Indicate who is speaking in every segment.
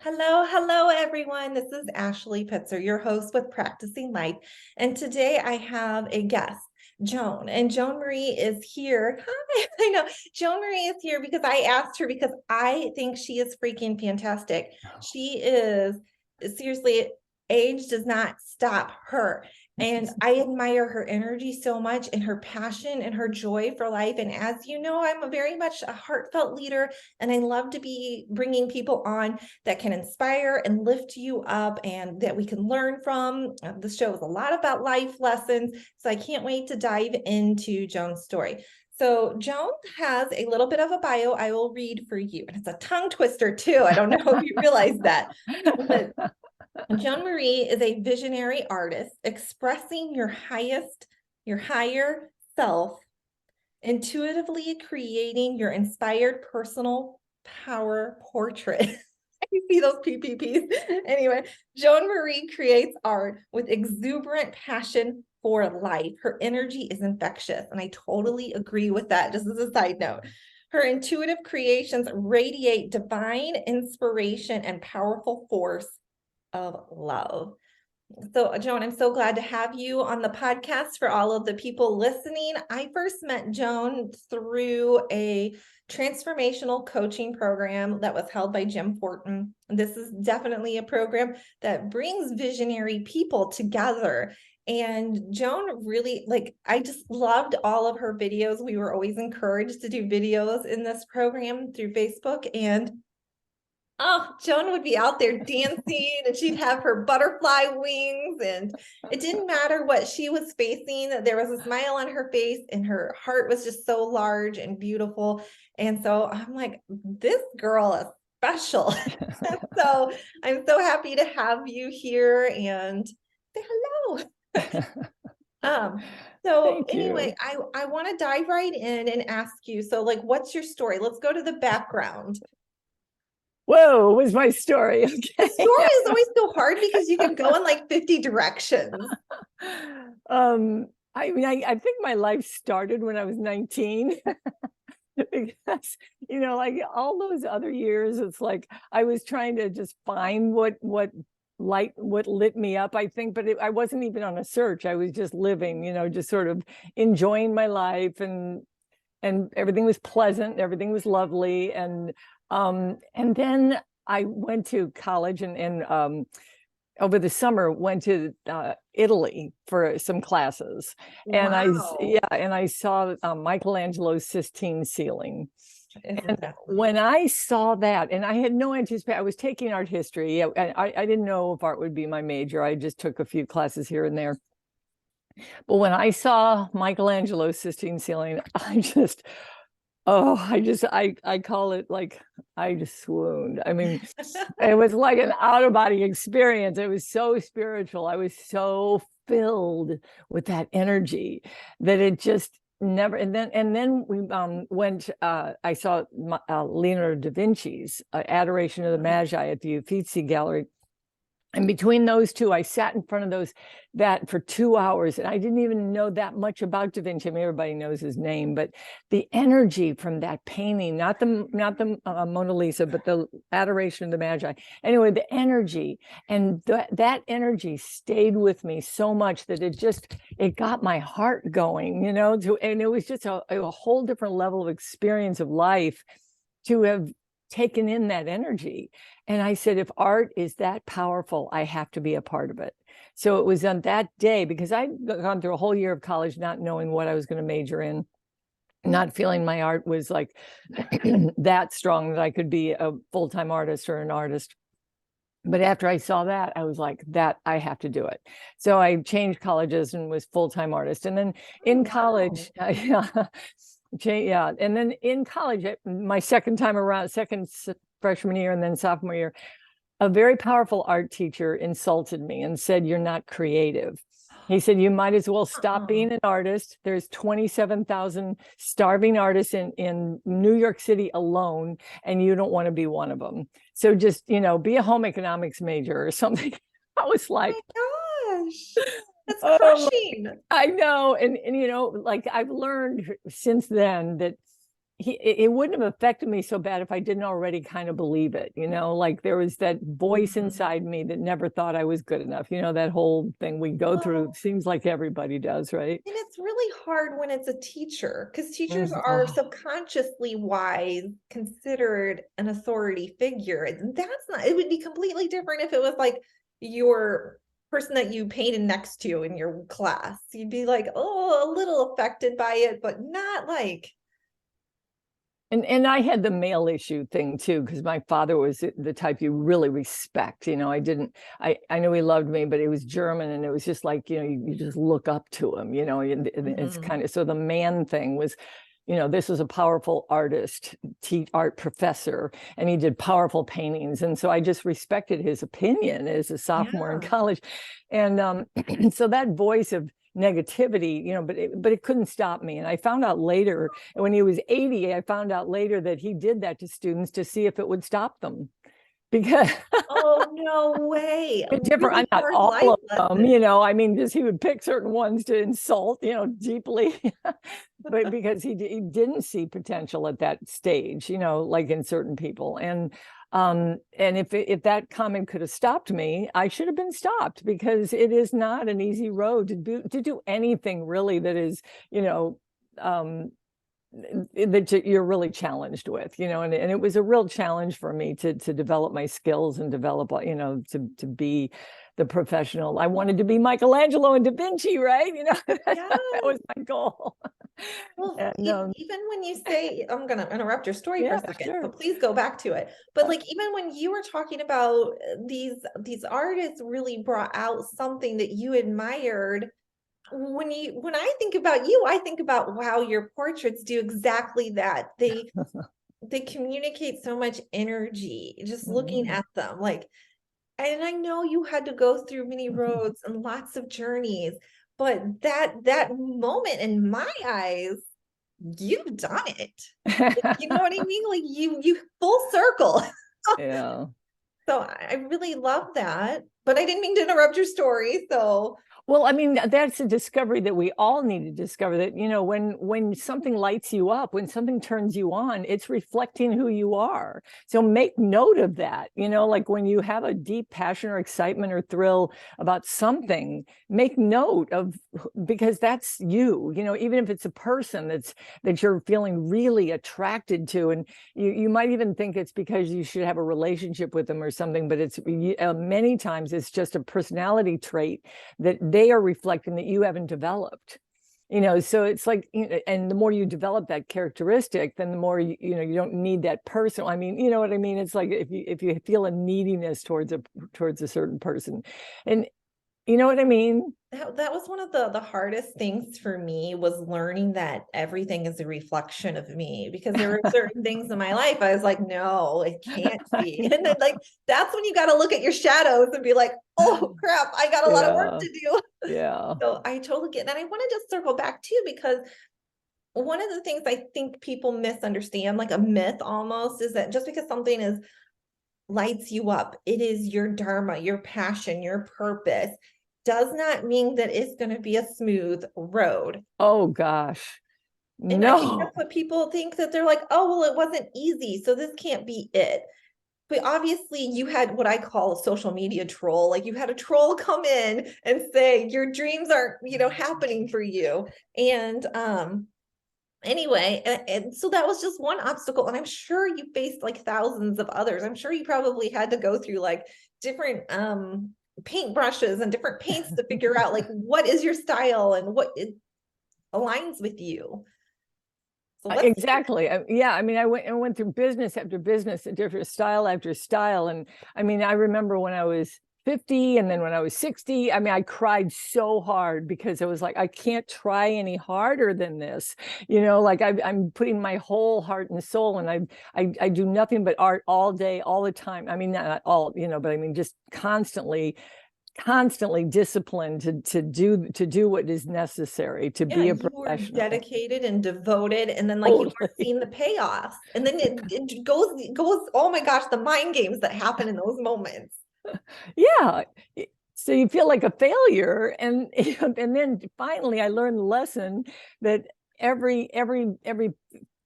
Speaker 1: Hello, hello, everyone. This is Ashley Pitzer, your host with Practicing Life. And today I have a guest, Joan. And Joan Marie is here. Hi, I know. Joan Marie is here because I asked her because I think she is freaking fantastic. She is, seriously, age does not stop her. And I admire her energy so much and her passion and her joy for life. And as you know, I'm a very much a heartfelt leader, and I love to be bringing people on that can inspire and lift you up and that we can learn from. The show is a lot about life lessons, so I can't wait to dive into Joan's story. So Joan has a little bit of a bio I will read for you, and it's a tongue twister too. I don't know if you realize that. But Joan Marie is a visionary artist expressing your higher self, intuitively creating your inspired personal power portrait. You see those PPPs. Anyway, Joan Marie creates art with exuberant passion for life. Her energy is infectious, and I totally agree with that, just as a side note. Her intuitive creations radiate divine inspiration and powerful force of love. So, Joan, I'm so glad to have you on the podcast. For all of the people listening, I first met Joan through a transformational coaching program that was held by Jim Fortin. This is definitely a program that brings visionary people together. And Joan really, I just loved all of her videos. We were always encouraged to do videos in this program through Facebook. And oh, Joan would be out there dancing and she'd have her butterfly wings, and it didn't matter what she was facing. There was a smile on her face and her heart was just so large and beautiful. And so I'm like, this girl is special. So I'm so happy to have you here and say hello. Um, so
Speaker 2: Thank
Speaker 1: anyway,
Speaker 2: you.
Speaker 1: I want to dive right in and ask you, so what's your story? Let's go to the background.
Speaker 2: Whoa, was my story.
Speaker 1: The
Speaker 2: Okay.
Speaker 1: story is always so hard because you can go in like 50 directions.
Speaker 2: I mean, I think my life started when I was 19 because, like all those other years, it's like I was trying to just find what lit me up, I think, but I wasn't even on a search. I was just living, just sort of enjoying my life, and everything was pleasant, everything was lovely. And then I went to college and over the summer went to Italy for some classes. And
Speaker 1: Wow.
Speaker 2: I saw Michelangelo's Sistine ceiling.
Speaker 1: Isn't
Speaker 2: And
Speaker 1: that
Speaker 2: when I saw that, and I had no anticipation, I was taking art history. I didn't know if art would be my major. I just took a few classes here and there. But when I saw Michelangelo's Sistine ceiling, I call it like I just swooned. I mean, it was like an out of body experience. It was so spiritual. I was so filled with that energy that it just never. And then we went. I saw Leonardo da Vinci's Adoration of the Magi at the Uffizi Gallery. And between those two, I sat in front of that for 2 hours, and I didn't even know that much about Da Vinci. I mean, everybody knows his name, but the energy from that painting, not the Mona Lisa, but the Adoration of the Magi. Anyway, the energy, and that energy stayed with me so much that it got my heart going, and it was just a whole different level of experience of life to have taken in that energy. And I said, if art is that powerful, I have to be a part of it. So it was on that day, because I'd gone through a whole year of college not knowing what I was going to major in, not feeling my art was like that strong that I could be a full-time artist or an artist. But after I saw that, I was like, that I have to do it. So I changed colleges and was full-time artist. And then in college, yeah. And then in college, my second time around, freshman year and then sophomore year, a very powerful art teacher insulted me and said, "You're not creative." He said, "You might as well stop being an artist. There's 27,000 starving artists in New York City alone, and you don't want to be one of them. So just, be a home economics major or something." I was like,
Speaker 1: Oh my gosh, that's
Speaker 2: oh,
Speaker 1: crushing.
Speaker 2: I know. And like I've learned since then that it wouldn't have affected me so bad if I didn't already kind of believe it, like there was that voice inside me that never thought I was good enough. That whole thing we go through, seems like everybody does, right?
Speaker 1: And it's really hard when it's a teacher, because teachers are
Speaker 2: Oh.
Speaker 1: subconsciously wise, considered an authority figure. That's not, it would be completely different if it was like your person that you painted next to in your class. You'd be like, oh, a little affected by it, but not like.
Speaker 2: And I had the male issue thing too, because my father was the type you really respect. I know he loved me, but he was German, and it was just like, you just look up to him, and it's kind of, so the man thing was, this was a powerful artist, art professor, and he did powerful paintings. And so I just respected his opinion as a sophomore in college. And so that voice of negativity, but it couldn't stop me. And I found out later, when he was 80, I found out later that he did that to students to see if it would stop them. Because
Speaker 1: oh, no way.
Speaker 2: different,
Speaker 1: Really
Speaker 2: not
Speaker 1: hard
Speaker 2: all
Speaker 1: life
Speaker 2: of them, I mean, just he would pick certain ones to insult, deeply, but because he didn't see potential at that stage, like in certain people. And if that comment could have stopped me, I should have been stopped, because it is not an easy road to do anything really that is, that you're really challenged with, and it was a real challenge for me to develop my skills and develop, to be the professional. I wanted to be Michelangelo and Da Vinci, right? That was my goal.
Speaker 1: Well,
Speaker 2: And,
Speaker 1: even when you say, I'm going to interrupt your story for a second,
Speaker 2: sure.
Speaker 1: so please go back to it. But like, even when you were talking about these artists really brought out something that you admired. When I think about you, I think about, wow, your portraits do exactly that. They communicate so much energy just looking at them. Like, and I know you had to go through many roads and lots of journeys, but that moment in my eyes, you've done it. You know what I mean? Like you full circle.
Speaker 2: Yeah.
Speaker 1: So I really love that, but I didn't mean to interrupt your story. So
Speaker 2: well, I mean, that's a discovery that we all need to discover, that, when something lights you up, when something turns you on, it's reflecting who you are. So make note of that, like when you have a deep passion or excitement or thrill about something, make note of, because that's you, even if it's a person that you're feeling really attracted to. And you might even think it's because you should have a relationship with them or something, but it's many times it's just a personality trait that they are reflecting that you haven't developed. So it's like, and the more you develop that characteristic, then the more you don't need that person. I mean, you know what I mean? It's like if you feel a neediness towards a certain person, and you know what I mean?
Speaker 1: that was one of the hardest things for me, was learning that everything is a reflection of me, because there were certain things in my life I was like, no, it can't be. And then like, that's when you got to look at your shadows and be like, oh crap, I got a lot of work to do.
Speaker 2: Yeah.
Speaker 1: So I totally get that. And I want to just circle back too, because one of the things I think people misunderstand, like a myth almost, is that just because something is lights you up, it is your dharma, your passion, your purpose, does not mean that it's going to be a smooth road.
Speaker 2: Oh gosh.
Speaker 1: And I think
Speaker 2: No.
Speaker 1: that's what people think, that they're like, oh, well, it wasn't easy, so this can't be it. But obviously you had what I call a social media troll. Like, you had a troll come in and say your dreams aren't, happening for you. And anyway, and so that was just one obstacle, and I'm sure you faced like thousands of others. I'm sure you probably had to go through like different paint brushes and different paints to figure out like what is your style and what it aligns with you. So
Speaker 2: Exactly. Yeah. I mean, I went through business after business, a different style after style. And I mean, I remember when I was 50, and then when I was 60, I mean, I cried so hard, because it was like, I can't try any harder than this. Like I'm putting my whole heart and soul, and I do nothing but art all day, all the time. I mean, not all, but I mean, just constantly disciplined to do what is necessary to be a professional.
Speaker 1: You were dedicated and devoted, and then like you weren't seeing the payoffs, and then it goes, oh my gosh, the mind games that happen in those moments.
Speaker 2: Yeah. So you feel like a failure, and then finally I learned the lesson that every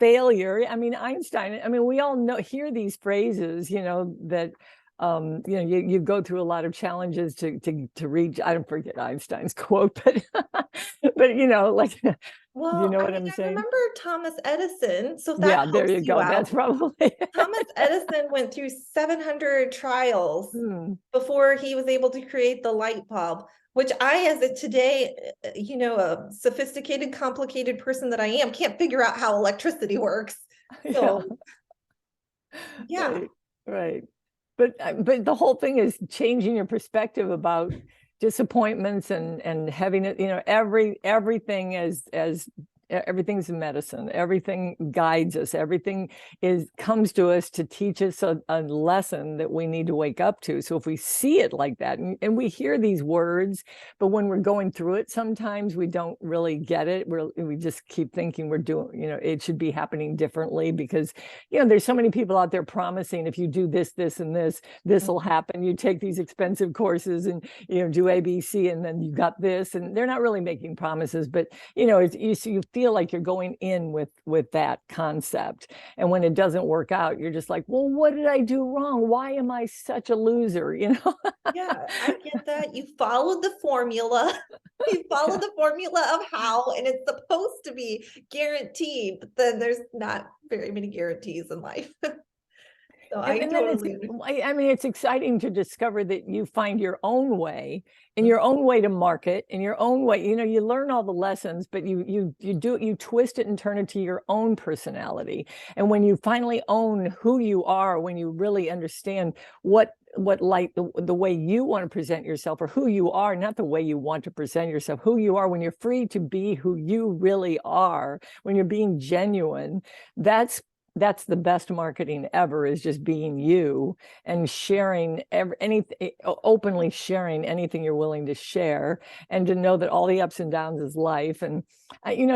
Speaker 2: failure. I mean, Einstein, I mean, we all hear these phrases, that you go through a lot of challenges to reach. I don't forget Einstein's quote, but but like, you
Speaker 1: Well,
Speaker 2: know
Speaker 1: I
Speaker 2: what
Speaker 1: mean,
Speaker 2: I'm
Speaker 1: I
Speaker 2: saying?
Speaker 1: remember Thomas Edison, so if that
Speaker 2: Yeah, there
Speaker 1: helps
Speaker 2: you
Speaker 1: you
Speaker 2: go. That's
Speaker 1: out.
Speaker 2: probably
Speaker 1: Thomas Edison went through 700 trials
Speaker 2: Hmm.
Speaker 1: before he was able to create the light bulb, which I, as a today, a sophisticated, complicated person that I am, can't figure out how electricity works.
Speaker 2: Yeah,
Speaker 1: So, yeah.
Speaker 2: right, right. But the whole thing is changing your perspective about disappointments and having it, everything as everything's medicine. Everything guides us. Everything comes to us to teach us a lesson that we need to wake up to. So if we see it like that, and we hear these words, but when we're going through it, sometimes we don't really get it. We just keep thinking we're doing, it should be happening differently, because there's so many people out there promising, if you do this, this, and this will happen. You take these expensive courses and do ABC, and then you got this, and they're not really making promises, but you feel like you're going in with that concept, and when it doesn't work out, you're just like, well, what did I do wrong? Why am I such a loser?
Speaker 1: Yeah, I get that. You followed the formula. You follow
Speaker 2: Yeah.
Speaker 1: the formula of how, and it's supposed to be guaranteed, but then there's not very many guarantees in life. So I
Speaker 2: And then
Speaker 1: totally understand.
Speaker 2: I mean, it's exciting to discover that you find your own way, in
Speaker 1: Mhm.
Speaker 2: your own way to market, in your own way. You learn all the lessons, but you twist it and turn it to your own personality. And when you finally own who you are, when you really understand what the way you want to present yourself, or who you are, not the way you want to present yourself, who you are, when you're free to be who you really are, when you're being genuine, that's the best marketing ever, is just being you and sharing openly sharing anything you're willing to share, and to know that all the ups and downs is life. And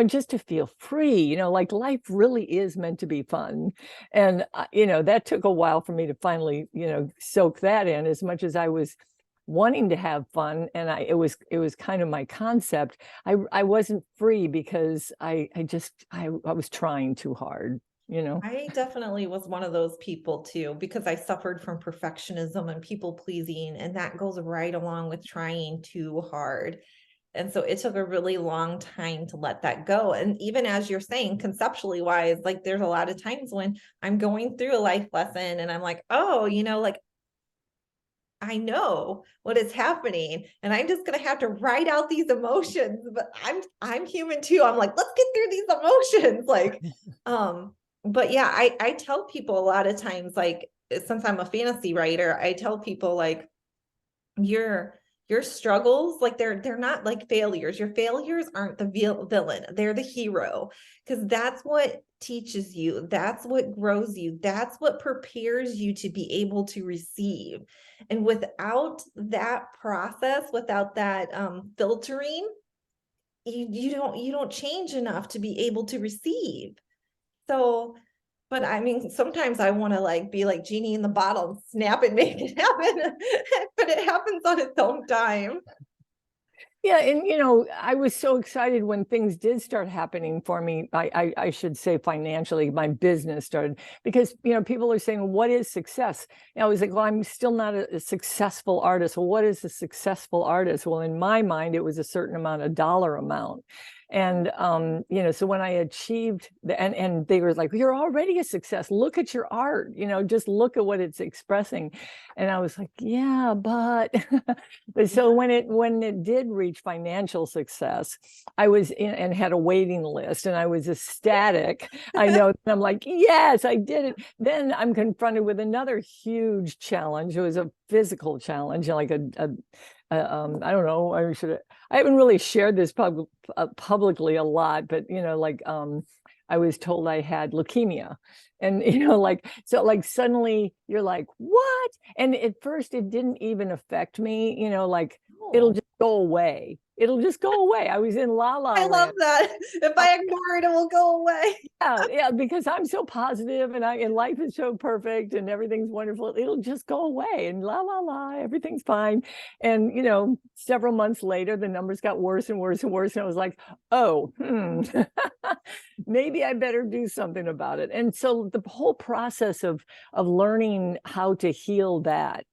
Speaker 2: just to feel free, like life really is meant to be fun. And that took a while for me to finally soak that in, as much as I was wanting to have fun, and it was kind of my concept. I wasn't free because I was trying too hard.
Speaker 1: I definitely was one of those people too, because I suffered from perfectionism and people pleasing, and that goes right along with trying too hard. And so it took a really long time to let that go. And even as you're saying, conceptually wise, like there's a lot of times when I'm going through a life lesson and I'm like, oh, like I know what is happening, and I'm just gonna have to write out these emotions, but I'm human too. I'm like, let's get through these emotions. Like, um, but yeah, I tell people a lot of times, like, since I'm a fantasy writer, I tell people like your your struggles, like they're not like failures. Your failures aren't the villain, they're the hero, because that's what teaches you, that's what grows you, that's what prepares you to be able to receive. And without that process, without that filtering, you don't change enough to be able to receive. So, but I mean, sometimes I want to like be like genie in the bottle and snap and make it happen, but it happens on its own time.
Speaker 2: Yeah, and I was so excited when things did start happening for me. I should say financially, my business started, because people are saying, "What is success?" And I was like, "Well, I'm still not a successful artist." Well, what is a successful artist? Well, in my mind, it was a certain amount, a dollar amount. And so when I achieved and they were like, "You're already a success. Look at your art. Just look at what it's expressing." And I was like, "Yeah, but." But so when it did reach financial success, I was in and had a waiting list, and I was ecstatic. I know. And I'm like, yes, I did it. Then I'm confronted with another huge challenge. It was a physical challenge, like I don't know. I haven't really shared this publicly a lot, but I was told I had leukemia. And like suddenly you're like, what? And at first it didn't even affect me, like it'll
Speaker 1: Oh,
Speaker 2: just go away. It'll just go away. I was in La La
Speaker 1: I love
Speaker 2: Land.
Speaker 1: that. If I ignore it, it will go away.
Speaker 2: Yeah, because I'm so positive, and life is so perfect and everything's wonderful. It'll just go away, and la la la, everything's fine. And several months later, the numbers got worse and worse and worse. And I was like, oh, maybe I better do something about it. And so the whole process of learning how to heal that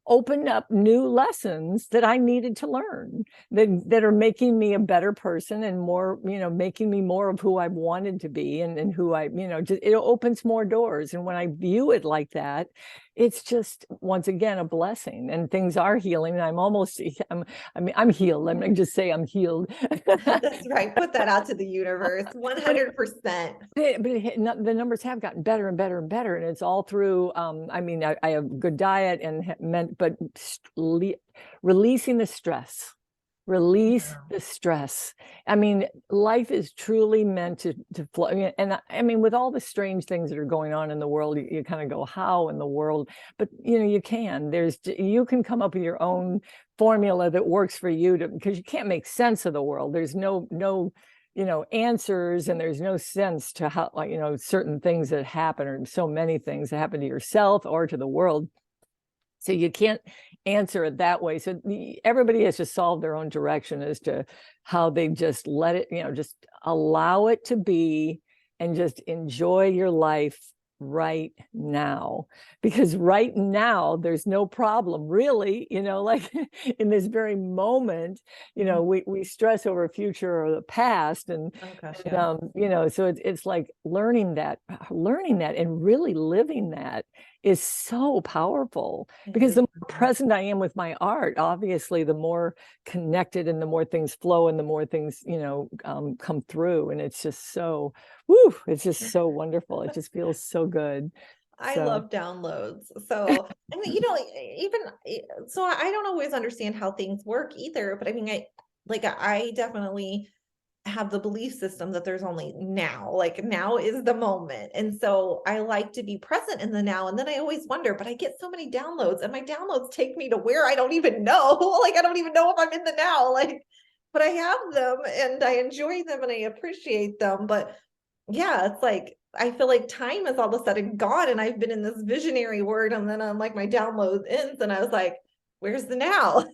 Speaker 2: opened up new lessons that I needed to learn, that are making me a better person and more, making me more of who I wanted to be, and who I, just, it opens more doors. And when I view it like that, it's just, once again, a blessing, and things are healing. And I'm healed. Let me just say I'm healed.
Speaker 1: That's right. Put that out to the universe. 100%.
Speaker 2: But the numbers have gotten better and better and better, and it's all through. I have good diet but releasing the stress. Release the stress. I mean, life is truly meant to flow. And I mean, with all the strange things that are going on in the world, you kind of go, how in the world? But you can come up with your own formula that works for you, because you can't make sense of the world. There's no answers, and there's no sense to how, certain things that happen, or so many things that happen to yourself or to the world. So you can't answer it that way. So everybody has to solve their own direction as to how they just let it, just allow it to be, and just enjoy your life right now. Because right now there's no problem, really, like in this very moment, we stress over future or the past, and so it's like learning that and really living that is so powerful, because the more present I am with my art, obviously the more connected, and the more things flow, and the more things come through, and it's just so it's just so wonderful. It just feels so good.
Speaker 1: I love downloads. So, I mean, so I don't always understand how things work either, but I mean, I definitely have the belief system that there's only now, like now is the moment. And so I like to be present in the now. And then I always wonder, but I get so many downloads, and my downloads take me to where I don't even know. Like, I don't even know if I'm in the now, but I have them, and I enjoy them, and I appreciate them. But yeah, it's like, I feel like time is all of a sudden gone, and I've been in this visionary word, and then I'm like, my download ends, and I was like, where's the now?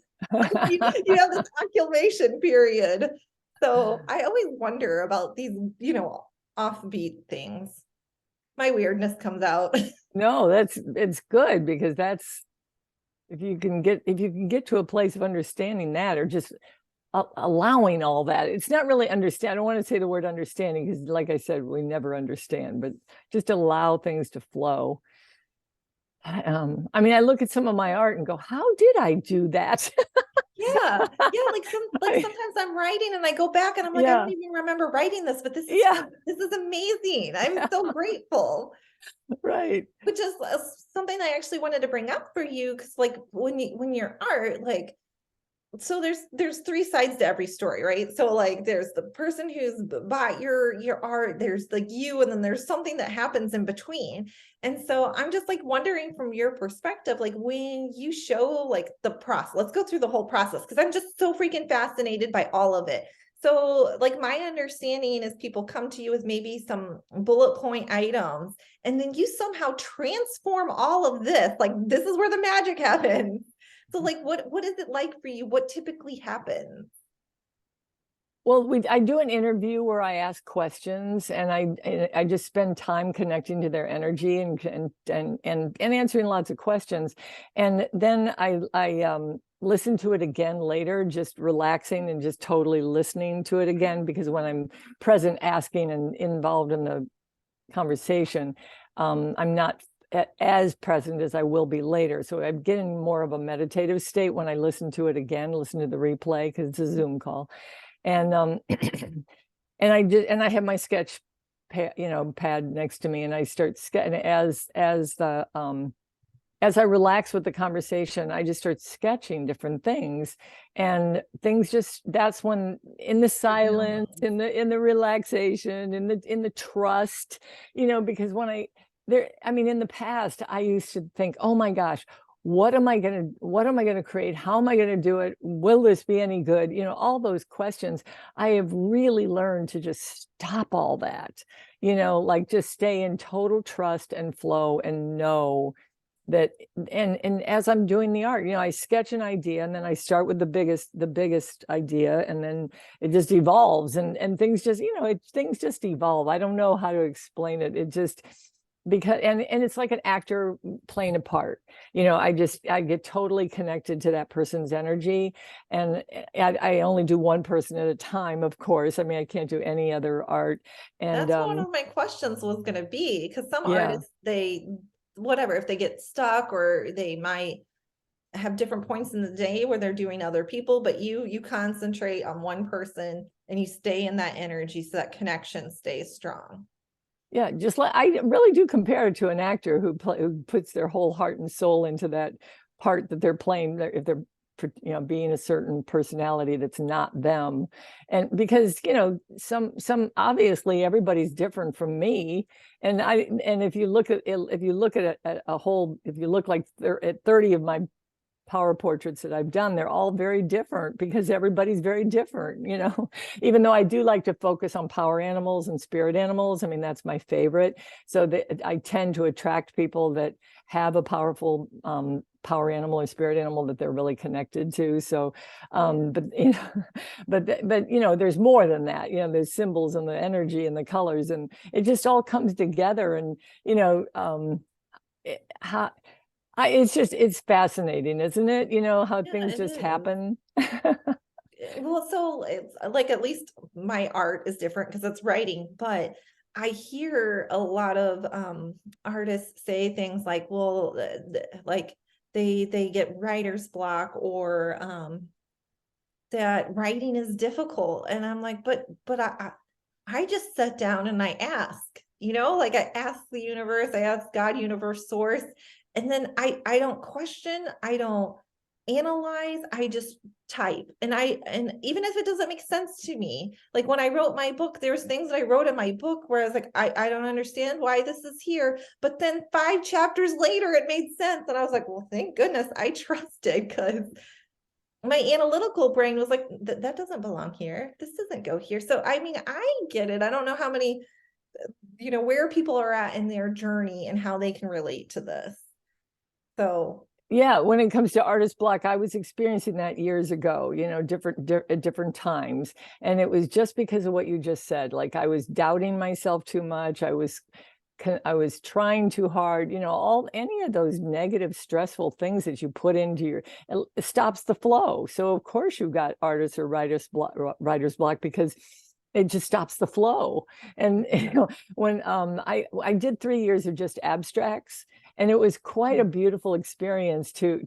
Speaker 1: you have this calculation period. So I always wonder about these, offbeat things. My weirdness comes out.
Speaker 2: No, it's good, because that's, if you can get to a place of understanding that, or just allowing all that. It's not really understand. I don't want to say the word understanding, because like I said, we never understand, but just allow things to flow. I look at some of my art and go, how did I do that?
Speaker 1: Yeah. Like sometimes I'm writing and I go back and I'm like, I don't even remember writing this, but this is amazing. I'm so grateful.
Speaker 2: Right.
Speaker 1: Which is something I actually wanted to bring up for you, because like when you're art, like, so there's three sides to every story, right? So like there's the person who's bought your art, there's like you, and then there's something that happens in between. And so I'm just like wondering from your perspective, like when you show like the process, let's go through the whole process, because I'm just so freaking fascinated by all of it. So like my understanding is people come to you with maybe some bullet point items, and then you somehow transform all of this. Like, this is where the magic happens. So like, what is it like for you? What typically happens?
Speaker 2: Well, I do an interview where I ask questions, and I just spend time connecting to their energy, and answering lots of questions. And then I listen to it again later, just relaxing and just totally listening to it again, because when I'm present, asking, and involved in the conversation, I'm not as present as I will be later. So I'm getting more of a meditative state when I listen to it again, listen to the replay, because it's a Zoom call. And and I have my sketch pad next to me, and I start sketching as I relax with the conversation. I just start sketching different things, and things that's when, in the silence, in the relaxation, in the trust, because in the past, I used to think, oh my gosh, what am I going to create? How am I going to do it? Will this be any good? All those questions. I have really learned to just stop all that, like just stay in total trust and flow, and know that, and as I'm doing the art, I sketch an idea, and then I start with the biggest idea, and then it just evolves, and things just, things just evolve. I don't know how to explain it. It just, because, and it's like an actor playing a part. I get totally connected to that person's energy, and I only do one person at a time, of course. I mean, I can't do any other art. And
Speaker 1: That's one of my questions was going to be, because some
Speaker 2: yeah.
Speaker 1: artists, whatever, if they get stuck, or they might have different points in the day where they're doing other people, but you concentrate on one person and you stay in that energy so that connection stays strong.
Speaker 2: Yeah, just like I really do compare it to an actor who puts their whole heart and soul into that part that they're playing. If they're being a certain personality that's not them, and because some obviously everybody's different from me, and if you look at a whole, if you look like at 30 of my power portraits that I've done, they're all very different because everybody's very different, even though I do like to focus on power animals and spirit animals. I mean, that's my favorite. So I tend to attract people that have a powerful power animal or spirit animal that they're really connected to. So, but there's more than that. There's symbols and the energy and the colors, and it just all comes together. And it's fascinating, isn't it? How
Speaker 1: Yeah,
Speaker 2: things
Speaker 1: it
Speaker 2: just
Speaker 1: is.
Speaker 2: happen.
Speaker 1: Well, so it's like, at least my art is different because it's writing, but I hear a lot of artists say things like, well, like they get writer's block, or that writing is difficult. And I'm like, but I just sat down and I ask, like I ask the universe, I ask God, universe, source, and then I don't question, I don't analyze, I just type. And even if it doesn't make sense to me, like when I wrote my book, there's things that I wrote in my book where I was like, I don't understand why this is here. But then 5 chapters later, it made sense. And I was like, well, thank goodness I trusted, because my analytical brain was like, that doesn't belong here. This doesn't go here. So, I mean, I get it. I don't know how many, where people are at in their journey and how they can relate to this. So,
Speaker 2: Yeah, when it comes to artist block, I was experiencing that years ago, at different times. And it was just because of what you just said. Like, I was doubting myself too much. I was trying too hard, any of those negative, stressful things that you put into it stops the flow. So of course you've got artists or writer's block, because it just stops the flow. And when I did 3 years of just abstracts, and it was quite a beautiful experience to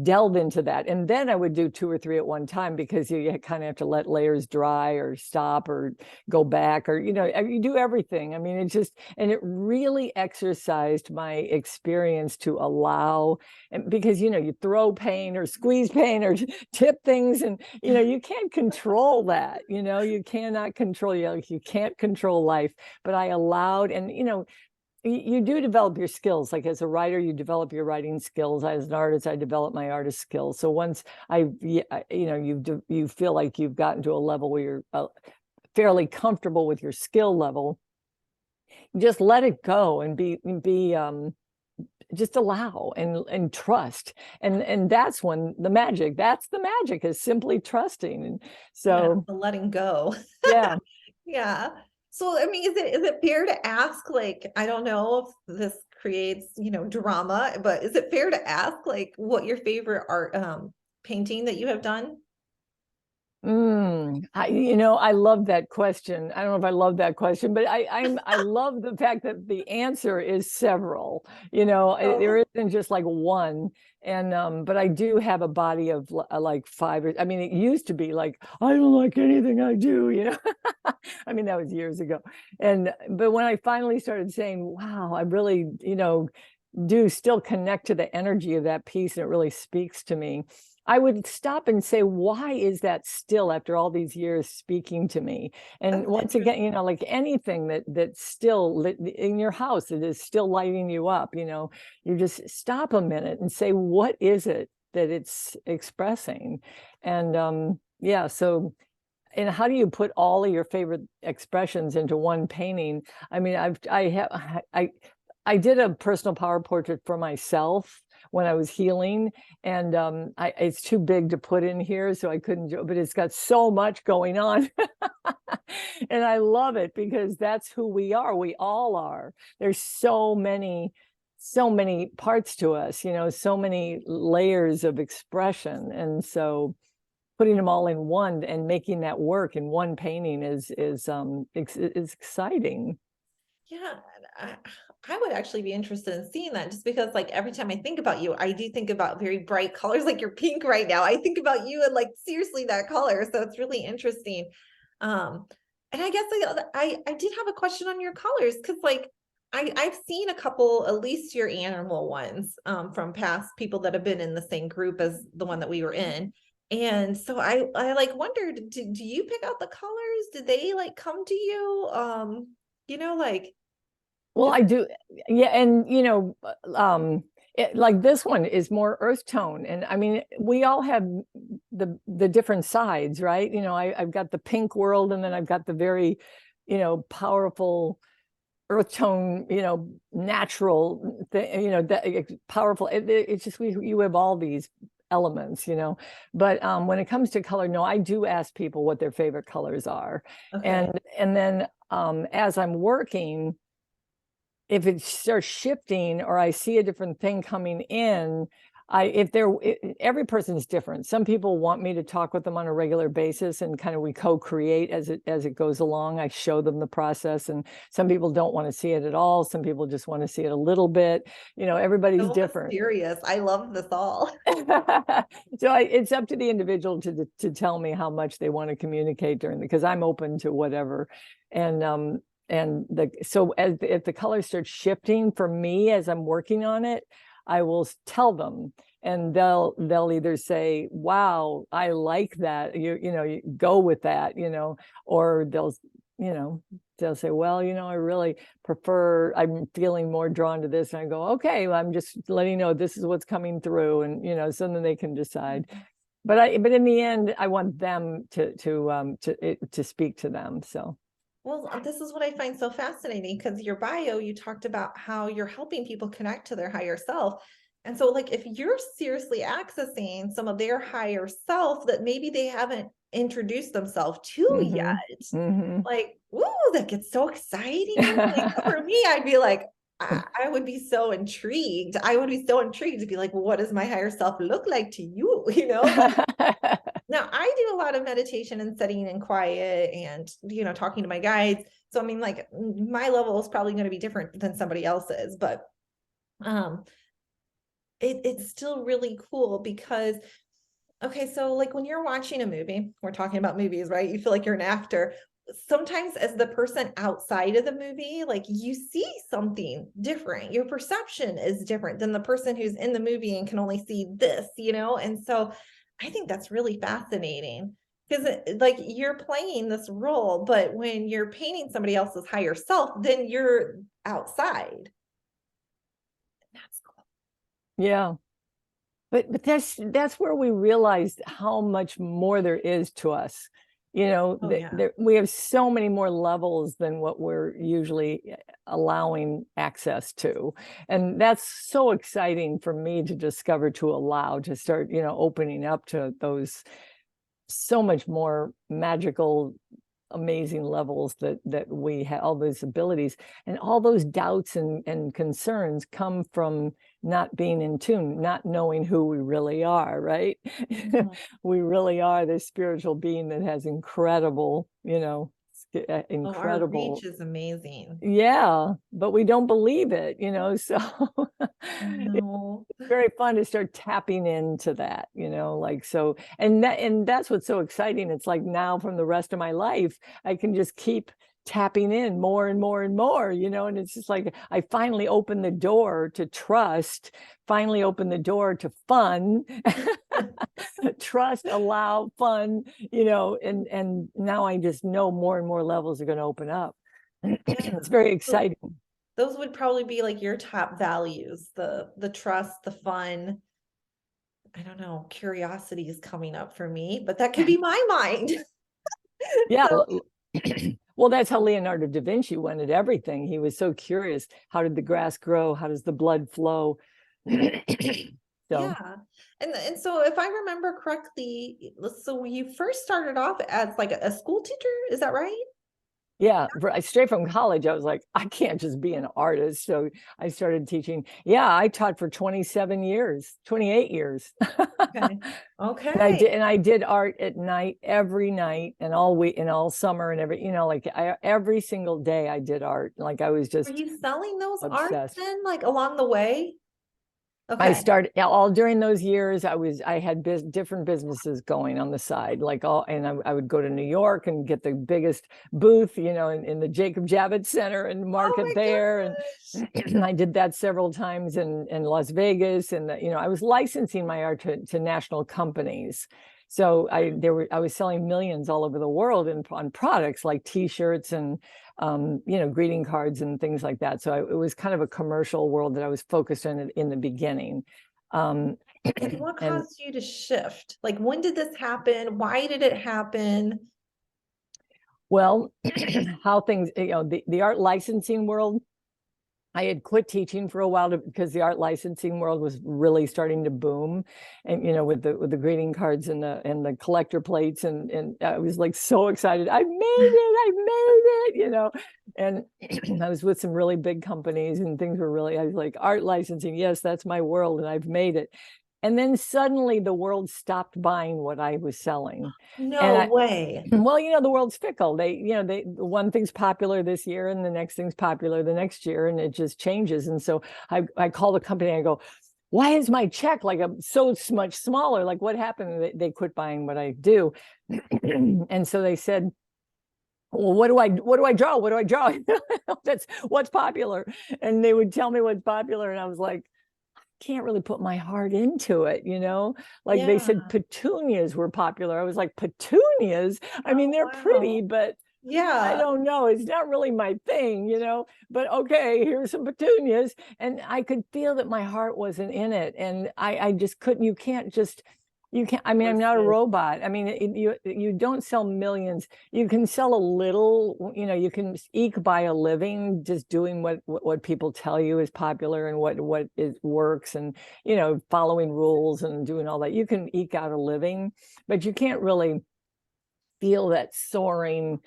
Speaker 2: delve into that. And then I would do 2 or 3 at one time, because you kind of have to let layers dry or stop or go back, or you do everything. I mean, it really exercised my experience to allow, and because you throw paint or squeeze paint or tip things, and you can't control that. You cannot control, you can't control life. But I allowed, and you do develop your skills. Like, as a writer, you develop your writing skills. As an artist, I develop my artist skills. So once you feel like you've gotten to a level where you're fairly comfortable with your skill level, just let it go and be just allow and trust. And that's when that's the magic, is simply trusting. And so
Speaker 1: yeah, letting go.
Speaker 2: yeah.
Speaker 1: Yeah. So, I mean, is it fair to ask, like, I don't know if this creates, drama, but is it fair to ask, like, what your favorite art painting that you have done?
Speaker 2: I love that question. I don't know if I love that question, but I love the fact that the answer is several. There
Speaker 1: Oh,
Speaker 2: isn't just like one. And but I do have a body of like 5. I mean, it used to be like, I don't like anything I do. I mean, that was years ago. But when I finally started saying, wow, I really, do still connect to the energy of that piece, and it really speaks to me, I would stop and say, why is that still, after all these years, speaking to me? And
Speaker 1: that's
Speaker 2: once again,
Speaker 1: interesting.
Speaker 2: like anything that's still lit in your house, it is still lighting you up. You just stop a minute and say, what is it that it's expressing? And yeah, so, and how do you put all of your favorite expressions into one painting? I mean, I did a personal power portrait for myself when I was healing, and it's too big to put in here, so I couldn't do it, but it's got so much going on. And I love it because that's who we are. We all are. There's so many parts to us, so many layers of expression. And so putting them all in one and making that work in one painting is exciting.
Speaker 1: Yeah, I, I would actually be interested in seeing that just because like every time I think about you, I do think about very bright colors like you're pink right now. I think about you and like seriously that color. So it's really interesting. Um, and I guess I did have a question on your colors because like I've seen a couple, at least your animal ones, from past people that have been in the same group as the one that we were in. And so I like wondered, do you pick out the colors? Did they like come to you? Like
Speaker 2: Well,
Speaker 1: is
Speaker 2: I do. Yeah. And, like this one is more earth tone. And I mean, we all have the different sides, right? I've got the pink world, and then I've got the very, powerful earth tone, natural thing, that powerful. It's just you have all these elements, but when it comes to color, no, I do ask people what their favorite colors are.
Speaker 1: okay.
Speaker 2: And then as I'm working, if it starts shifting or I see a different thing coming in, every person's different. Some people want me to talk with them on a regular basis, and kind of we co-create as it goes along. I show them the process, and some people don't want to see it at all. Some people just want to see it a little bit. Everybody's
Speaker 1: So
Speaker 2: different.
Speaker 1: mysterious. I love this all.
Speaker 2: So it's up to the individual to tell me how much they want to communicate because I'm open to whatever. And so if the color starts shifting for me as I'm working on it, I will tell them, and they'll either say, wow, I like that, you go with that, or they'll say, well, I really I'm feeling more drawn to this. And I go, okay, well, I'm just letting you know this is what's coming through. And so then they can decide. But in the end, I want them to speak to them. So
Speaker 1: Well, this is what I find so fascinating because your bio, you talked about how you're helping people connect to their higher self. And so, like, if you're seriously accessing some of their higher self that maybe they haven't introduced themselves to
Speaker 2: mm-hmm,
Speaker 1: yet,
Speaker 2: mm-hmm.
Speaker 1: like, ooh, that gets so exciting. Like, for me, I'd be like, I would be so intrigued. I would be so intrigued to be like, well, what does my higher self look like to you? But now I do a lot of meditation and sitting in quiet and, talking to my guides. So, I mean, like my level is probably going to be different than somebody else's, but um, it's still really cool because, okay, so like when you're watching a movie, we're talking about movies, right? You feel like you're an actor. Sometimes as the person outside of the movie, like you see something different. Your perception is different than the person who's in the movie and can only see this. And so I think that's really fascinating because like you're playing this role, but when you're painting somebody else's higher self, then you're outside. That's cool.
Speaker 2: Yeah. But that's where we realized how much more there is to us.
Speaker 1: Oh yeah.
Speaker 2: We have so many more levels than what we're usually allowing access to. And that's so exciting for me to discover, to allow, to start, opening up to those so much more magical, amazing levels that we have, all those abilities. And all those doubts and concerns come from not being in tune, not knowing who we really are, right?
Speaker 1: Mhm.
Speaker 2: We really are this spiritual being that has incredible,
Speaker 1: Oh, our
Speaker 2: incredible.
Speaker 1: reach is amazing.
Speaker 2: Yeah, but we don't believe it, so
Speaker 1: I know.
Speaker 2: very fun to start tapping into that, like, so. And that's what's so exciting. It's like now from the rest of my life I can just keep tapping in more and more and more, and it's just like I finally opened the door to trust, finally opened the door to fun. Trust, allow, fun, and now I just know more and more levels are going to open up.
Speaker 1: Yeah.
Speaker 2: It's very
Speaker 1: So
Speaker 2: exciting.
Speaker 1: those would probably be like your top values, the trust, the fun. I don't know, curiosity is coming up for me, but that could be my mind.
Speaker 2: Yeah.
Speaker 1: So
Speaker 2: Well, that's how Leonardo da Vinci went at everything. He was so curious. How did the grass grow? How does the blood flow? So
Speaker 1: Yeah. And so if I remember correctly, so you first started off as like a school teacher, is that right?
Speaker 2: yeah, straight from college, I was like, I can't just be an artist. So I started teaching. Yeah, I taught for 27 years, 28 years.
Speaker 1: Okay.
Speaker 2: And I did art at night, every night, and all week and all summer and like every single day I did art. Like I was
Speaker 1: Were
Speaker 2: just
Speaker 1: you selling those arts
Speaker 2: obsessed.
Speaker 1: then, like along the way?
Speaker 2: I
Speaker 1: Okay.
Speaker 2: started all during those years. I had different businesses going on the side, like and I would go to New York and get the biggest booth, in the Jacob Javits Center and
Speaker 1: Oh
Speaker 2: market
Speaker 1: my
Speaker 2: there.
Speaker 1: gosh.
Speaker 2: And I did that several times in Las Vegas. And I was licensing my art to national companies. So I was selling millions all over the world on products like T-shirts and greeting cards and things like that. So it was kind of a commercial world that I was focused on in the beginning. Um,
Speaker 1: And what
Speaker 2: and
Speaker 1: caused you to shift? Like, when did this happen? Why did it happen?
Speaker 2: well, how things, the art licensing world, I had quit teaching for a while because the art licensing world was really starting to boom, and with the greeting cards and the collector plates, and I was like so excited. I made it, and I was with some really big companies and things were really. I was like, art licensing, yes, that's my world, and I've made it. And then suddenly the world stopped buying what I was selling, and
Speaker 1: No way.
Speaker 2: well, the world's fickle. One thing's popular this year and the next thing's popular the next year, and it just changes. And so I call the company and I go, why is my check like so much smaller? Like what happened? They quit buying what I do. And so they said, well, what do I draw? What do I draw? That's what's popular. And they would tell me what's popular. And I was like, can't really put my heart into it, like they said
Speaker 1: Yeah.
Speaker 2: petunias were popular. I was like, petunias, I mean,
Speaker 1: Oh,
Speaker 2: they're pretty,
Speaker 1: wow.
Speaker 2: but I
Speaker 1: Yeah.
Speaker 2: don't know, it's not really my thing, but okay, here's some petunias. And I could feel that my heart wasn't in it, and I just couldn't. You can't, I mean, I'm not a robot. I mean, you don't sell millions. You can sell a little, you can eke by a living just doing what people tell you is popular and what works, and following rules and doing all that. You can eke out a living, but you can't really feel that soaring,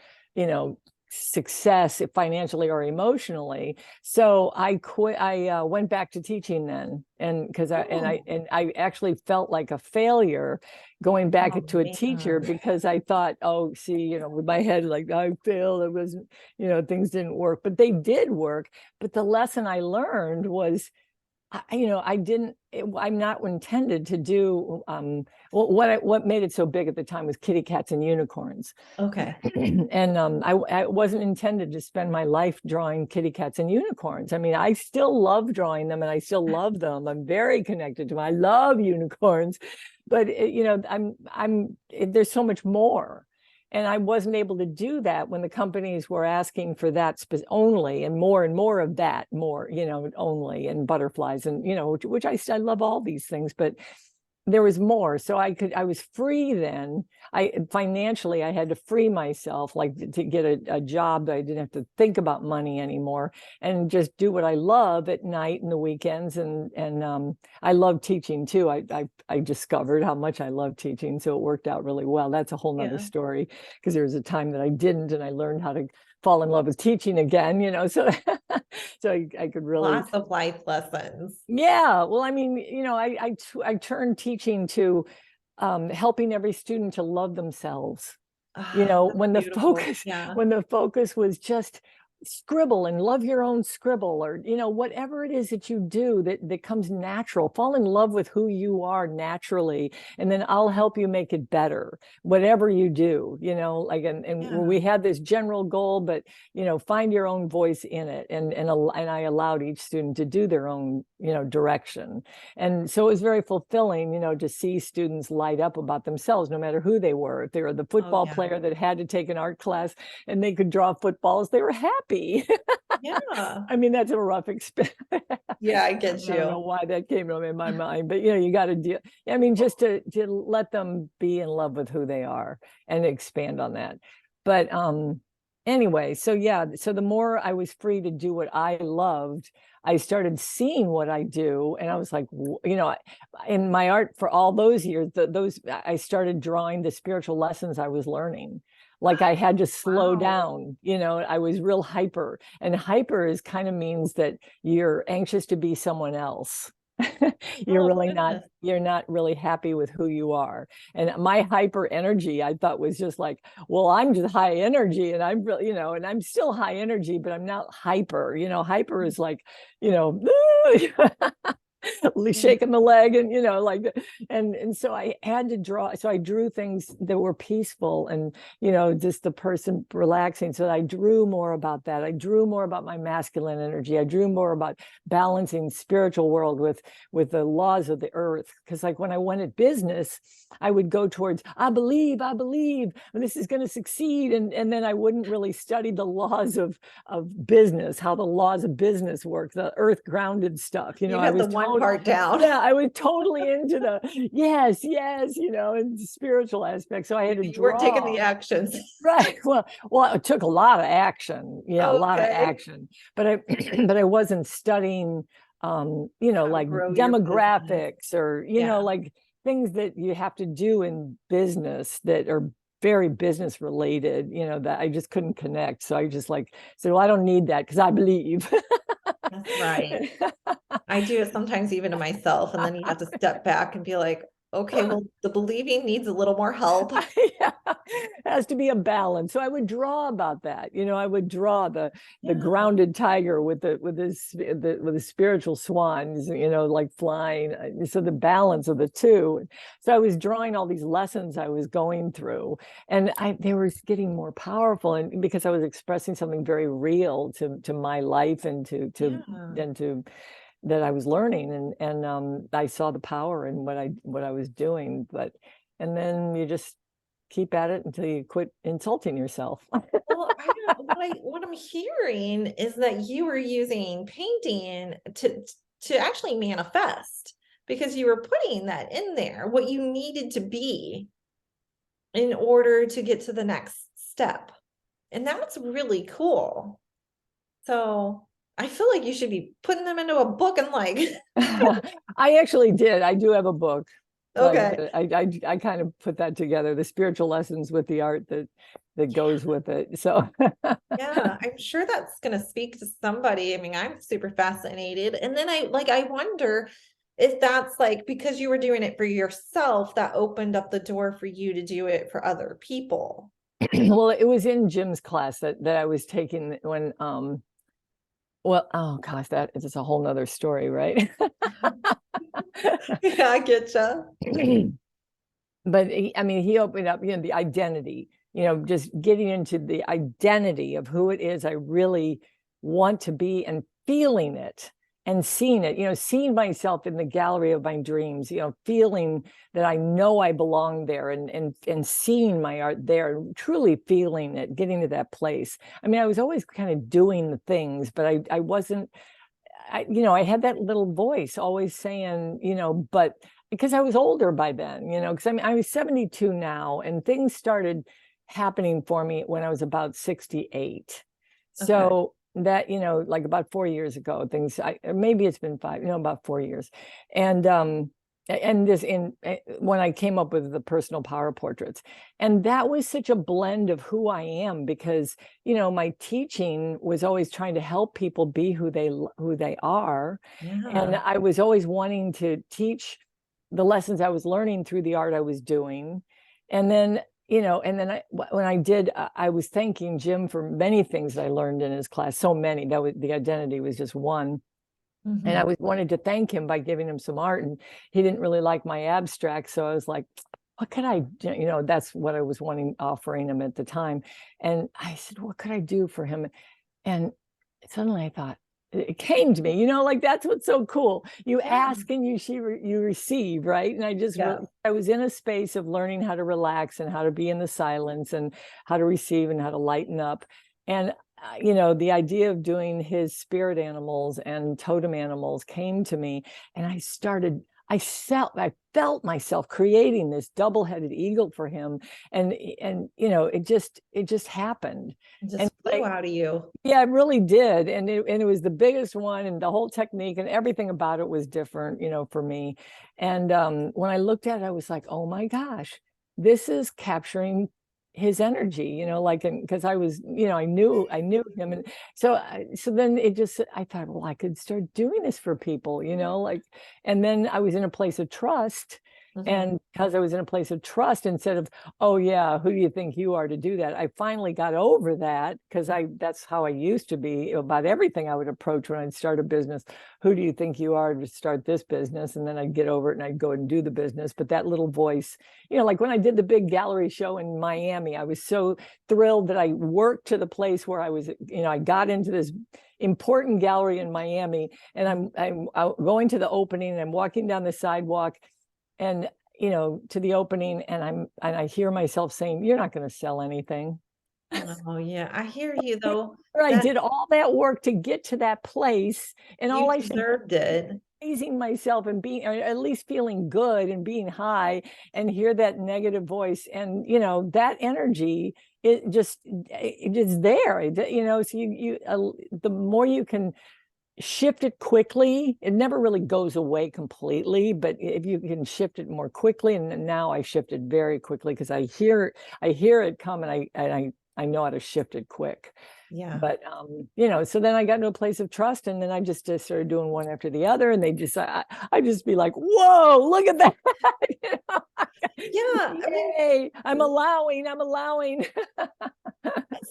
Speaker 2: success financially or emotionally. So I quit. I went back to teaching then, and because I actually felt like a failure going back
Speaker 1: Oh,
Speaker 2: to a teacher,
Speaker 1: man.
Speaker 2: because I thought, oh, see, with my head, like I failed. It wasn't, things didn't work, but they did work. But the lesson I learned was, I didn't. I'm not intended to do. Well, what made it so big at the time was kitty cats and unicorns,
Speaker 1: Okay.
Speaker 2: and I wasn't intended to spend my life drawing kitty cats and unicorns. I mean, I still love drawing them, and I still love them. I'm very connected to them. I love unicorns, but there's so much more. And I wasn't able to do that when the companies were asking for that only, and more of that, more, only, and butterflies, and, which I love all these things, but there was more. So I was free then. Financially, I had to free myself, like to get a job that I didn't have to think about money anymore, and just do what I love at night and the weekends. And I love teaching too. I discovered how much I love teaching. So it worked out really well. That's a whole nother
Speaker 1: Yeah.
Speaker 2: story, because there was a time that I didn't, and I learned how to fall in love with teaching again, so so I could really.
Speaker 1: Lots of life lessons.
Speaker 2: Yeah, well, I mean, I turned teaching to helping every student to love themselves.
Speaker 1: Ah, that's
Speaker 2: When the
Speaker 1: beautiful.
Speaker 2: focus
Speaker 1: Yeah.
Speaker 2: when the focus was just scribble and love your own scribble, or whatever it is that you do that comes natural. Fall in love with who you are naturally, and then I'll help you make it better, whatever you do. Like, and
Speaker 1: Yeah.
Speaker 2: we had this general goal, but find your own voice in it, and I allowed each student to do their own direction. And so it was very fulfilling to see students light up about themselves, no matter who they were. If they were the
Speaker 1: Oh,
Speaker 2: football
Speaker 1: yeah.
Speaker 2: player that had to take an art class and they could draw footballs, they were happy.
Speaker 1: Yeah.
Speaker 2: I mean, that's a rough experience.
Speaker 1: Yeah, I
Speaker 2: I
Speaker 1: get
Speaker 2: don't know
Speaker 1: you.
Speaker 2: why that came up in my mind, but you got to deal. I mean, just to let them be in love with who they are and expand on that. But anyway, so yeah, so the more I was free to do what I loved, I started seeing what I do, and I was like, in my art for all those years, those I started drawing the spiritual lessons I was learning. Like I had to slow
Speaker 1: Wow.
Speaker 2: down, I was real hyper, and hyper is kind of means that you're anxious to be someone else.
Speaker 1: Oh, goodness.
Speaker 2: You're not really happy with who you are. And my hyper energy, I thought was just like, well, I'm just high energy, and I'm really, and I'm still high energy, but I'm not hyper. Hyper is like, you know,
Speaker 1: Mm.
Speaker 2: shaking the leg, and like, and so I had to draw, so I drew things that were peaceful, and just the person relaxing. So I drew more about that. I drew more about my masculine energy. I drew more about balancing spiritual world with the laws of the earth, because like when I went at business, I would go towards I believe this is going to succeed, and then I wouldn't really study the laws of business, how the laws of business work, the earth grounded stuff.
Speaker 1: You
Speaker 2: I
Speaker 1: had the
Speaker 2: was
Speaker 1: one part down.
Speaker 2: yeah, I was totally into the yes, and spiritual aspects. So I had to
Speaker 1: You weren't taking the
Speaker 2: draw.
Speaker 1: actions.
Speaker 2: Right. Well, it took a lot of action. Yeah, a lot of
Speaker 1: Okay.
Speaker 2: action. But I but I wasn't studying
Speaker 1: How to
Speaker 2: like
Speaker 1: grow your business.
Speaker 2: demographics, or
Speaker 1: Yeah.
Speaker 2: like things that you have to do in business that are very business related, that I just couldn't connect. So I just like said, well, I don't need that because I believe.
Speaker 1: That's right. I do it sometimes even to myself, and then you have to step back and be like, okay, well, the believing needs a little more help.
Speaker 2: Yeah, it has to be a balance. So I would draw about that. I would draw the
Speaker 1: Yeah.
Speaker 2: grounded tiger with the spiritual swans, like flying. So the balance of the two. So I was drawing all these lessons I was going through, and they were getting more powerful, and because I was expressing something very real to my life, and
Speaker 1: Yeah.
Speaker 2: to that I was learning, and I saw the power in what I was doing. But and then you just keep at it until you quit insulting yourself.
Speaker 1: Well, I don't what I'm hearing is that you were using painting to actually manifest, because you were putting that in there, what you needed to be in order to get to the next step. And that's really cool. So I feel like you should be putting them into a book and like,
Speaker 2: I actually did. I do have a book. Like
Speaker 1: okay.
Speaker 2: I kind of put that together, the spiritual lessons with the art that goes with it. So
Speaker 1: Yeah, I'm sure that's going to speak to somebody. I mean, I'm super fascinated. And then I wonder if that's like because you were doing it for yourself, that opened up the door for you to do it for other people.
Speaker 2: well, it was in Jim's class that I was taking when well, oh gosh, that is a whole nother story, right?
Speaker 1: Yeah, I get you.
Speaker 2: But I mean, he opened up, the identity, just getting into the identity of who it is I really want to be, and feeling it and seeing it, seeing myself in the gallery of my dreams, feeling that I know I belong there, and seeing my art there, and truly feeling it, getting to that place. I mean, I was always kind of doing the things, but I wasn't, I had that little voice always saying, but because I was older by then, because I mean, I was 72 now, and things started happening for me when I was about 68.
Speaker 1: Okay.
Speaker 2: So that, like about 4 years ago, maybe it's been five, about 4 years. And this when I came up with the personal power portraits, and that was such a blend of who I am, because my teaching was always trying to help people be who they are, and
Speaker 1: Yeah.
Speaker 2: I was always wanting to teach the lessons I was learning through the art I was doing. And then when I did, I was thanking Jim for many things that I learned in his class. So many. That was, the identity was just one. And I
Speaker 1: Mhm.
Speaker 2: wanted to thank him by giving him some art, and he didn't really like my abstract. So I was like, what could I do? That's what I was offering him at the time. And I said, what could I do for him? And suddenly I thought, it came to me, like that's what's so cool. You
Speaker 1: Yeah.
Speaker 2: ask and you receive, right? And
Speaker 1: Yeah.
Speaker 2: I was in a space of learning how to relax, and how to be in the silence, and how to receive, and how to lighten up. And the idea of doing his spirit animals and totem animals came to me, and I started I felt myself creating this double-headed eagle for him. And it just happened.
Speaker 1: It
Speaker 2: And
Speaker 1: just flew out of you.
Speaker 2: yeah, it really did. And it was the biggest one, and the whole technique and everything about it was different, for me. And when I looked at it, I was like, oh my gosh, this is capturing his energy, like, and because I was, I knew him. And so then I thought, well, I could start doing this for people, like, and then I was in a place of trust. And because I was in a place of trust, instead of, oh yeah, who do you think you are to do that? I finally got over that, because that's how I used to be about everything I would approach when I'd start a business. Who do you think you are to start this business? And then I'd get over it and I'd go and do the business. But that little voice, like when I did the big gallery show in Miami, I was so thrilled that I worked to the place where I was, I got into this important gallery in Miami, and I'm going to the opening, and I'm walking down the sidewalk, and to the opening, and I hear myself saying, you're not going to sell anything.
Speaker 1: Oh yeah, I hear you though.
Speaker 2: I
Speaker 1: That
Speaker 2: did all that work to get to that place, and all
Speaker 1: you
Speaker 2: I should
Speaker 1: deserved it.
Speaker 2: praising myself and being, or at least feeling good and being high, and hear that negative voice, and that energy, it is there. So the more you can shift it quickly, it never really goes away completely, but if you can shift it more quickly, and now I shift it very quickly, because I hear it come, and I know how to shift it quick.
Speaker 1: Yeah.
Speaker 2: But so then I got into a place of trust, and then I just started doing one after the other, and I just be like, whoa, look at that.
Speaker 1: Yeah.
Speaker 2: Yay, I'm allowing.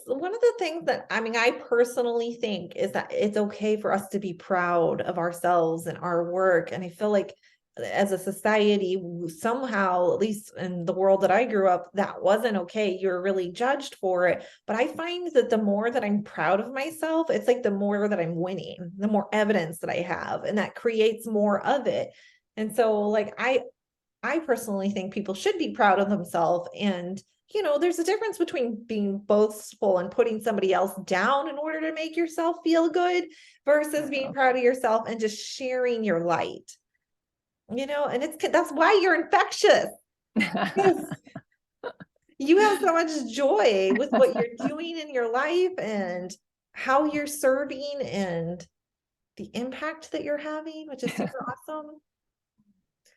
Speaker 1: One of the things that I personally think is that it's okay for us to be proud of ourselves and our work. And I feel like as a society, somehow, at least in the world that I grew up, that wasn't okay. You're really judged for it. But I find that the more that I'm proud of myself, it's like the more that I'm winning, the more evidence that I have, and that creates more of it. And so like I personally think people should be proud of themselves. And there's a difference between being boastful and putting somebody else down in order to make yourself feel good, versus being proud of yourself and just sharing your light. And that's why you're infectious. You have so much joy with what you're doing in your life and how you're serving and the impact that you're having, which is super awesome.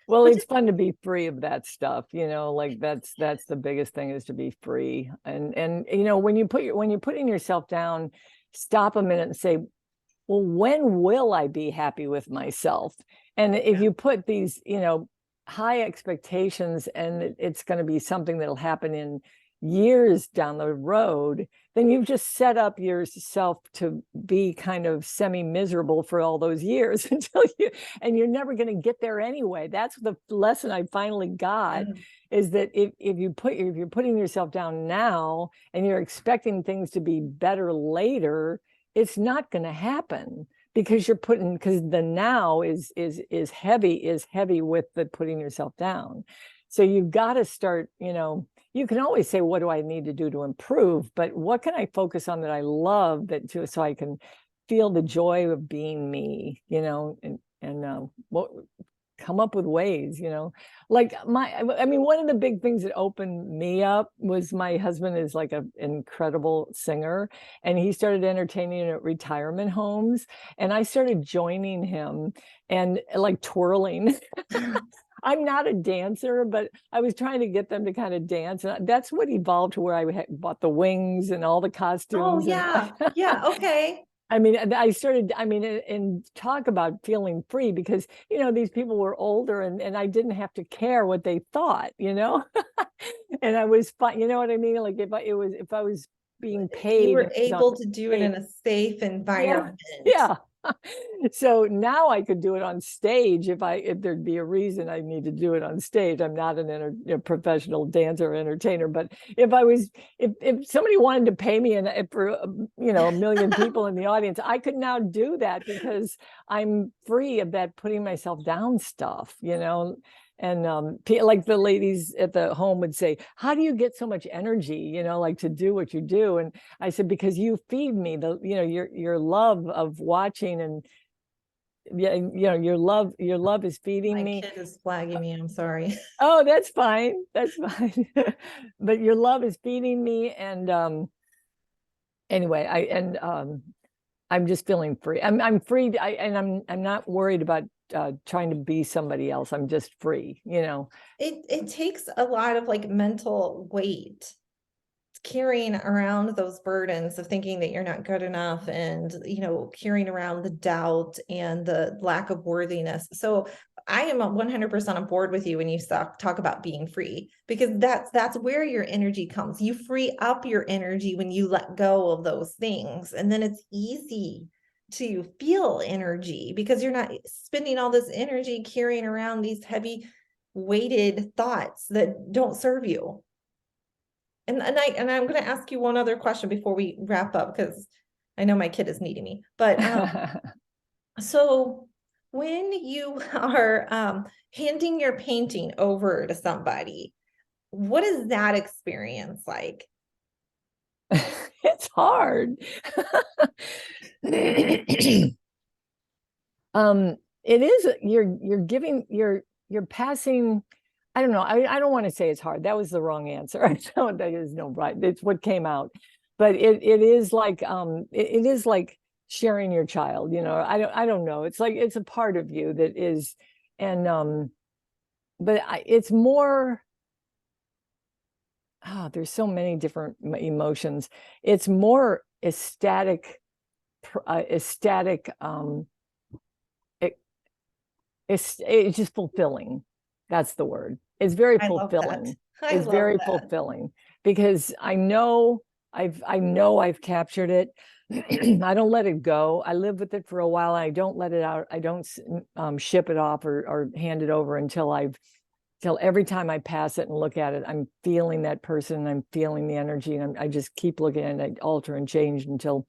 Speaker 2: Well,
Speaker 1: Which
Speaker 2: it's fun to be free of that stuff, like that's the biggest thing, is to be free. And when you're putting yourself down, stop a minute and say, well, when will I be happy with myself? And if you put these, high expectations, and it's going to be something that'll happen in years down the road, then you've just set up yourself to be kind of semi-miserable for all those years and you're never going to get there anyway. That's the lesson I finally got, is that if you're putting yourself down now and you're expecting things to be better later, it's not going to happen, because the now is heavy with the putting yourself down. So you've got to start, you can always say, what do I need to do to improve? But what can I focus on that I love, so I can feel the joy of being me, and what come up with ways, like one of the big things that opened me up was my husband is like an incredible singer, and he started entertaining at retirement homes, and I started joining him and like twirling. I'm not a dancer, but I was trying to get them to kind of dance. And that's what evolved to where I bought the wings and all the costumes.
Speaker 1: Oh yeah. Yeah. Okay.
Speaker 2: I started, and talk about feeling free, because, these people were older, and I didn't have to care what they thought, and I was fine. You know what I mean? Like if I was being paid,
Speaker 1: you were able to do it in a safe environment.
Speaker 2: Yeah. So now I could do it on stage if there'd be a reason I need to do it on stage. I'm not a professional dancer or entertainer, but if somebody wanted to pay me for a million people in the audience, I could now do that, because I'm free of that putting myself down stuff, And like the ladies at the home would say, how do you get so much energy, like to do what you do? And I said, because you feed me your love of watching and yeah, your love is feeding
Speaker 1: My
Speaker 2: me.
Speaker 1: kid is flagging me. I'm sorry.
Speaker 2: Oh, that's fine. That's fine. But your love is feeding me. And anyway, I'm just feeling free. I'm free. I'm not worried about trying to be somebody else. I'm just free,
Speaker 1: It takes a lot of like mental weight carrying around those burdens of thinking that you're not good enough and carrying around the doubt and the lack of worthiness. So I am 100% on board with you when you talk about being free, because that's where your energy comes. You free up your energy when you let go of those things, and then it's easy to feel energy because you're not spending all this energy carrying around these heavy weighted thoughts that don't serve you. And I'm going to ask you one other question before we wrap up, because I know my kid is needing me. But so when you are handing your painting over to somebody, what is that experience like?
Speaker 2: It's hard. It is, you're giving, you're passing. I don't know. I don't want to say it's hard. That was the wrong answer. I know that is no right. It's what came out. But it is like it is like sharing your child, I don't know. It's like it's a part of you that is. And but it's more, there's so many different emotions. It's more ecstatic, ecstatic. It's just fulfilling. That's the word. It's very
Speaker 1: I love that.
Speaker 2: fulfilling.
Speaker 1: I
Speaker 2: It's
Speaker 1: love
Speaker 2: very
Speaker 1: that.
Speaker 2: fulfilling because I know I've captured it. I don't let it go. I live with it for a while. I don't let it out. I don't ship it off or hand it over till every time I pass it and look at it, I'm feeling that person. I'm feeling the energy, and I just keep looking at it. I alter and change until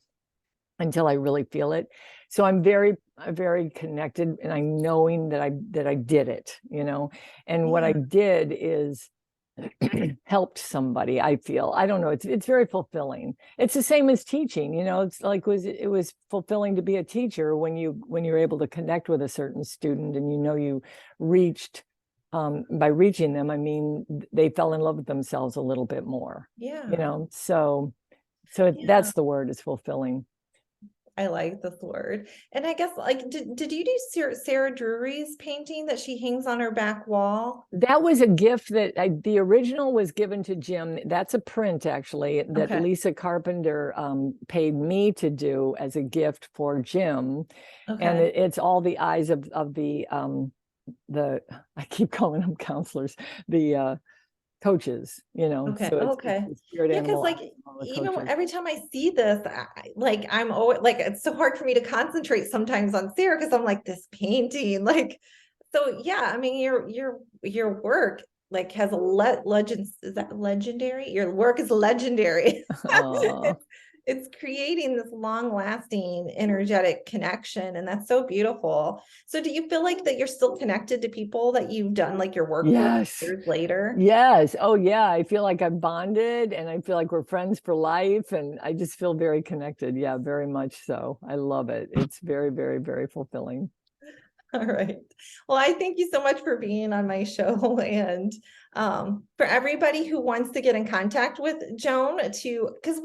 Speaker 2: I really feel it. So I'm very connected, and I'm knowing that I did it, and what I did is helped somebody. I feel, I don't know, it's very fulfilling. It's the same as teaching, it's like it was fulfilling to be a teacher when you're able to connect with a certain student, and you reached, by reaching them, I mean they fell in love with themselves a little bit more. So that's the word, is fulfilling.
Speaker 1: I like this word. And I guess, like, did you do Sarah Drury's painting that she hangs on her back wall?
Speaker 2: That was a gift that the original was given to Jim. That's a print, actually, that Lisa Carpenter paid me to do as a gift for Jim. And it's all the eyes of the I keep calling them counselors, the coaches, So it's spirit
Speaker 1: Yeah, because
Speaker 2: animal,
Speaker 1: like, every time I see this, I'm always like, it's so hard for me to concentrate sometimes on Sarah, because I'm like, this painting, like, so yeah, I mean, your work like has a legend. Is that legendary? Your work is legendary. It's creating this long lasting energetic connection, and that's so beautiful. So do you feel like that you're still connected to people that you've done like your work with years later?
Speaker 2: Yes. Oh yeah, I feel like I'm bonded, and I feel like we're friends for life, and I just feel very connected. Yeah, very much so. I love it. It's very, very, very fulfilling.
Speaker 1: All right. Well, I thank you so much for being on my show. And for everybody who wants to get in contact with Joan, because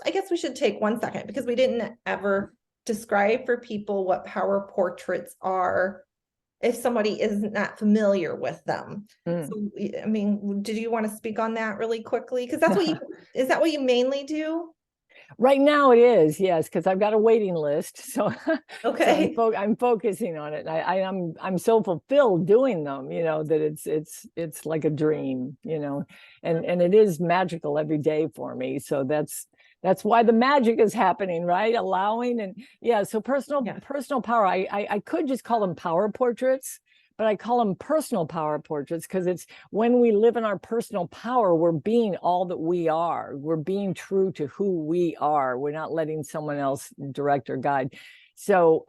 Speaker 1: I guess we should take 1 second, because we didn't ever describe for people what power portraits are if somebody is not familiar with them. So, I mean, did you want to speak on that really quickly? Because is that what you mainly do?
Speaker 2: Right now it is, yes, because I've got a waiting list. So, I'm focusing on it. I'm so fulfilled doing them, that it's like a dream, and it is magical every day for me. So that's why the magic is happening, right? Allowing, and so personal power. I could just call them power portraits, but I call them personal power portraits because it's when we live in our personal power, we're being all that we are. We're being true to who we are. We're not letting someone else direct or guide. So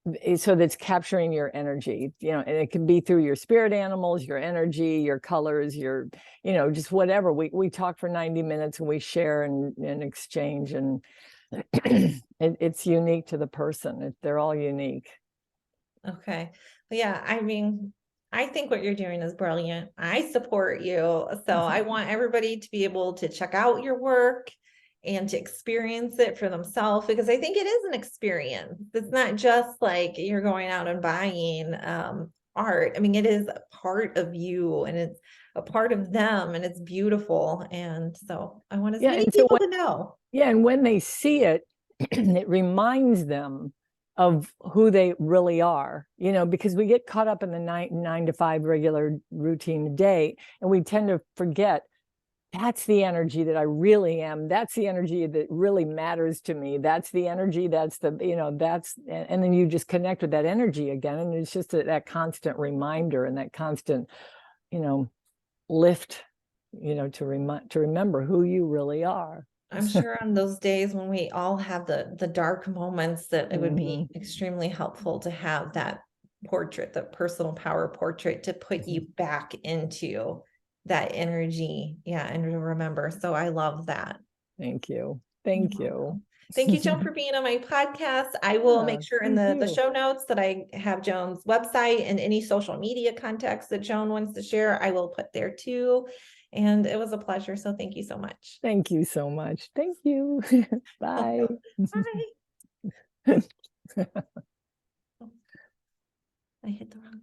Speaker 2: that's capturing your energy, and it can be through your spirit animals, your energy, your colors, your, just whatever. We talk for 90 minutes and we share and exchange, and it's unique to the person. They're all unique.
Speaker 1: Okay. Yeah, I mean, I think what you're doing is brilliant. I support you. So I want everybody to be able to check out your work and to experience it for themselves because I think it is an experience. It's not just like you're going out and buying art. I mean, it is a part of you and it's a part of them and it's beautiful. And so I want as
Speaker 2: Yeah,
Speaker 1: many
Speaker 2: and so
Speaker 1: people to know.
Speaker 2: yeah, and when they see it, it reminds them of who they really are, because we get caught up in the 9 to 5 regular routine day, and we tend to forget that's the energy that I really am. That's the energy that really matters to me. That's the energy. That's and then you just connect with that energy again. And it's just that constant reminder and that constant, you know, lift, to remember who you really are.
Speaker 1: I'm sure on those days when we all have the dark moments that it would be extremely helpful to have that portrait, the personal power portrait to put you back into that energy. Yeah, and to remember. So I love that.
Speaker 2: Thank you. Thank you.
Speaker 1: Thank you, Joan, for being on my podcast. I will make sure in the
Speaker 2: you.
Speaker 1: show notes that I have Joan's website and any social media contacts that Joan wants to share, I will put there too. And it was a pleasure. So thank you so much.
Speaker 2: Thank you so much. Thank you. Bye.
Speaker 1: Bye. I hit the wrong